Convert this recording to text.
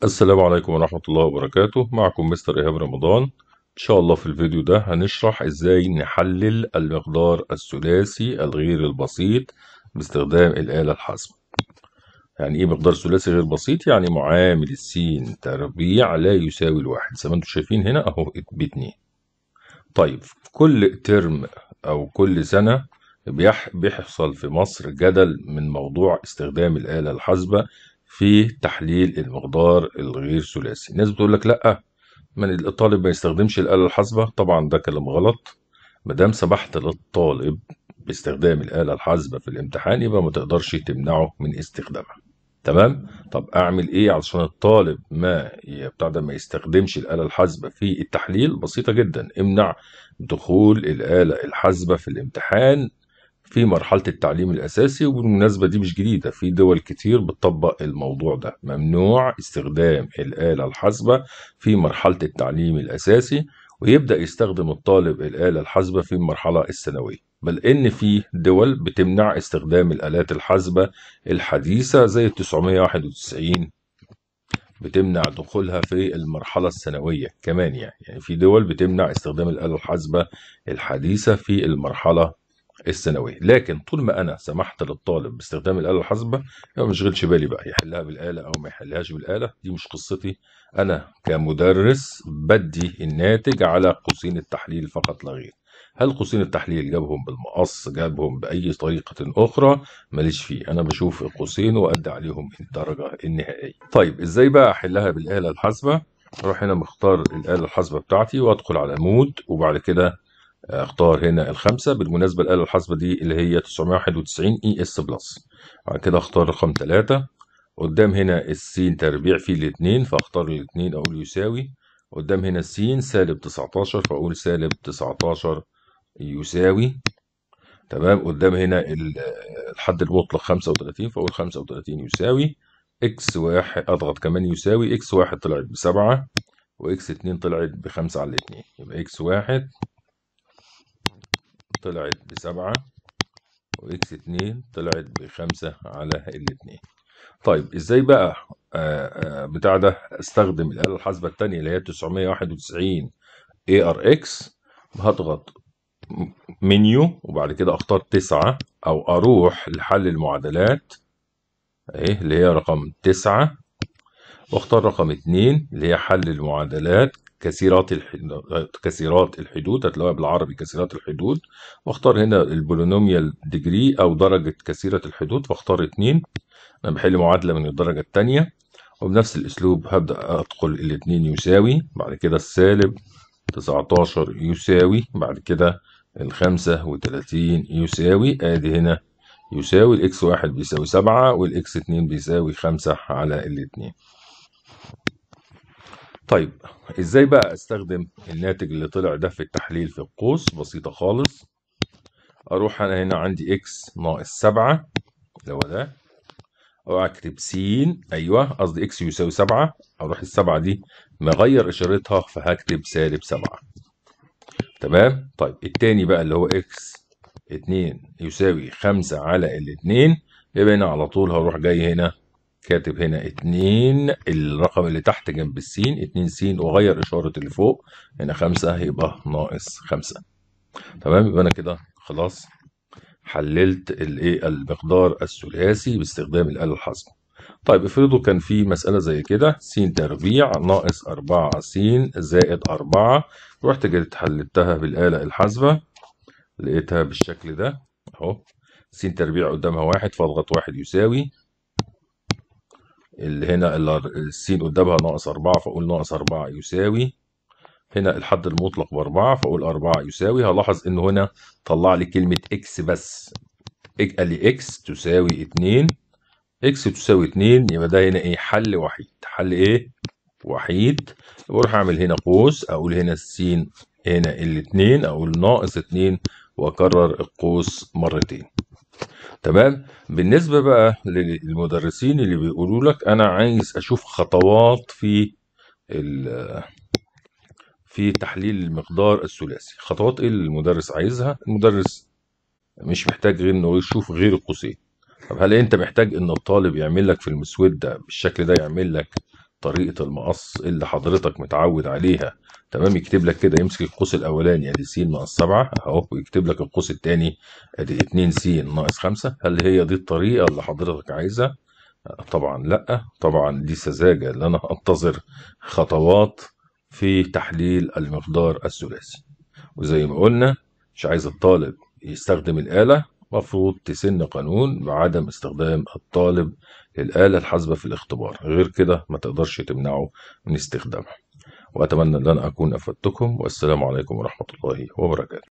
السلام عليكم ورحمة الله وبركاته. معكم مستر إيهاب رمضان. إن شاء الله في الفيديو ده هنشرح إزاي نحلل المقدار الثلاثي الغير البسيط باستخدام الآلة الحاسبة. يعني إيه مقدار ثلاثي غير بسيط؟ يعني معامل السين تربيع لا يساوي الواحد، زي ما انتم شايفين هنا أهو باتنين. طيب كل ترم أو كل سنة بيحصل في مصر جدل من موضوع استخدام الآلة الحاسبة في تحليل المقدار الغير ثلاثي. الناس بتقول لك لأ، من الطالب ما يستخدمش الآلة الحاسبة. طبعا ده كلام غلط. مادام سمحت للطالب باستخدام الآلة الحاسبة في الامتحان يبقى ما تقدرش تمنعه من استخدامها. تمام. طب اعمل ايه علشان الطالب ما يستخدمش الآلة الحاسبة في التحليل؟ بسيطة جدا. امنع دخول الآلة الحاسبة في الامتحان في مرحلة التعليم الأساسي. وبالمناسبة دي مش جديدة، في دول كتير بتطبق الموضوع ده. ممنوع استخدام الآلة الحاسبة في مرحلة التعليم الأساسي، ويبدأ يستخدم الطالب الآلة الحاسبة في المرحلة الثانوية. بل إن في دول بتمنع استخدام الآلات الحاسبة الحديثة زي 991 بتمنع دخولها في المرحلة الثانوية كمان. يعني في دول بتمنع استخدام الآلة الحاسبة الحديثة في المرحلة الثانوية. لكن طول ما أنا سمحت للطالب باستخدام الآلة الحاسبة يبقى ما يشغلش بالي بقى يحلها بالآلة أو ما يحلهاش بالآلة. دي مش قصتي. أنا كمدرس بدي الناتج على قوسين التحليل فقط لا غير. هل قوسين التحليل جابهم بالمقص، جابهم بأي طريقة أخرى، ماليش فيه. أنا بشوف القوسين وأدي عليهم الدرجة النهائية. طيب إزاي بقى أحلها بالآلة الحاسبة؟ أروح هنا مختار الآلة الحاسبة بتاعتي وأدخل على مود، وبعد كده اختار هنا الخمسة. بالمناسبة الآلة الحاسبة دي اللي هي 991 اي اس بلس. بعد كده اختار رقم 3. قدام هنا السين تربيع فيه الاتنين، فاختار الاتنين اقول يساوي. قدام هنا السين سالب 19 فاقول سالب 19 يساوي. تمام. قدام هنا الحد المطلق 35 فاقول 35 يساوي. اكس واحد اضغط كمان يساوي. اكس واحد طلعت ب7 واكس اتنين طلعت ب5 على الاتنين، يبقى اكس واحد طلعت ب7 واكس 2 طلعت ب5 على الاتنين. طيب ازاي بقى بتاع ده استخدم الآلة الحاسبة التانية اللي هي 991 اي ار اكس؟ هضغط منيو وبعد كده اختار 9 او اروح لحل المعادلات اهي اللي هي رقم 9، واختار رقم 2 اللي هي حل المعادلات كثيرات الحدود، هتلاقوها بالعربي كثيرات الحدود. واختار هنا البولينوميال ديجري او درجة كثيرة الحدود، فاختار 2. انا بحل معادلة من الدرجة الثانية. وبنفس الاسلوب هبدأ ادخل الاتنين يساوي، بعد كده السالب 19 يساوي، بعد كده ال35 يساوي. ادي هنا يساوي الاكس واحد بيساوي 7 والاكس 2 بيساوي 5 على الاتنين. طيب ازاي بقى استخدم الناتج اللي طلع ده في التحليل في القوس؟ بسيطة خالص. اروح انا هنا عندي اكس ناقص 7 اللي هو ده، او اكتب س، ايوه قصدي اكس يساوي 7. اروح السبعة دي مغير اشارتها فهكتب سالب 7. تمام. طيب التاني بقى اللي هو اكس 2 يساوي 5 على الاتنين، يبقى هنا على طول هروح جاي هنا كاتب هنا 2 الرقم اللي تحت جنب السين 2 س، واغير اشارة اللي فوق هنا 5 يبقى ناقص 5. تمام. يبقى انا كده خلاص حللت الايه المقدار الثلاثي باستخدام الآلة الحاسبة. طيب افرضوا كان في مسألة زي كده س تربيع ناقص 4 س زائد 4، رحت جيت حللتها بالآلة الحاسبة لقيتها بالشكل ده اهو. س تربيع قدامها واحد فاضغط واحد يساوي. اللي هنا السين قدامها ناقص 4 فأقول ناقص 4 يساوي. هنا الحد المطلق ب4 فأقول 4 يساوي. هلاحظ إنه هنا طلع لي كلمة إكس بس. قال لي إكس تساوي 2. إكس تساوي 2 يبقى ده هنا إيه؟ حل وحيد. حل إيه؟ وحيد. بروح أعمل هنا قوس، أقول هنا السين هنا الاتنين، أقول ناقص 2 وأكرر القوس مرتين. تمام. بالنسبة بقى للمدرسين اللي بيقولوا لك أنا عايز أشوف خطوات في تحليل المقدار الثلاثي. خطوات إيه اللي المدرس عايزها؟ المدرس مش محتاج غير إنه يشوف غير القوسين. طب هل أنت محتاج إن الطالب يعمل لك في المسودة بالشكل ده، يعمل لك طريقة المقص اللي حضرتك متعود عليها. تمام، يكتب لك كده، يمسك القوس الأولاني أدي س ناقص 7 أهو، ويكتب لك القوس التاني أدي 2 س ناقص 5. هل هي دي الطريقة اللي حضرتك عايزها؟ طبعا لأ، طبعا دي سذاجة اللي أنا أنتظر خطوات في تحليل المقدار الثلاثي. وزي ما قلنا، مش عايز الطالب يستخدم الآلة، مفروض تسن قانون بعدم استخدام الطالب للآلة الحاسبة في الاختبار، غير كده ما تقدرش تمنعه من استخدامها. وأتمنى أن أنا أكون أفدتكم، والسلام عليكم ورحمة الله وبركاته.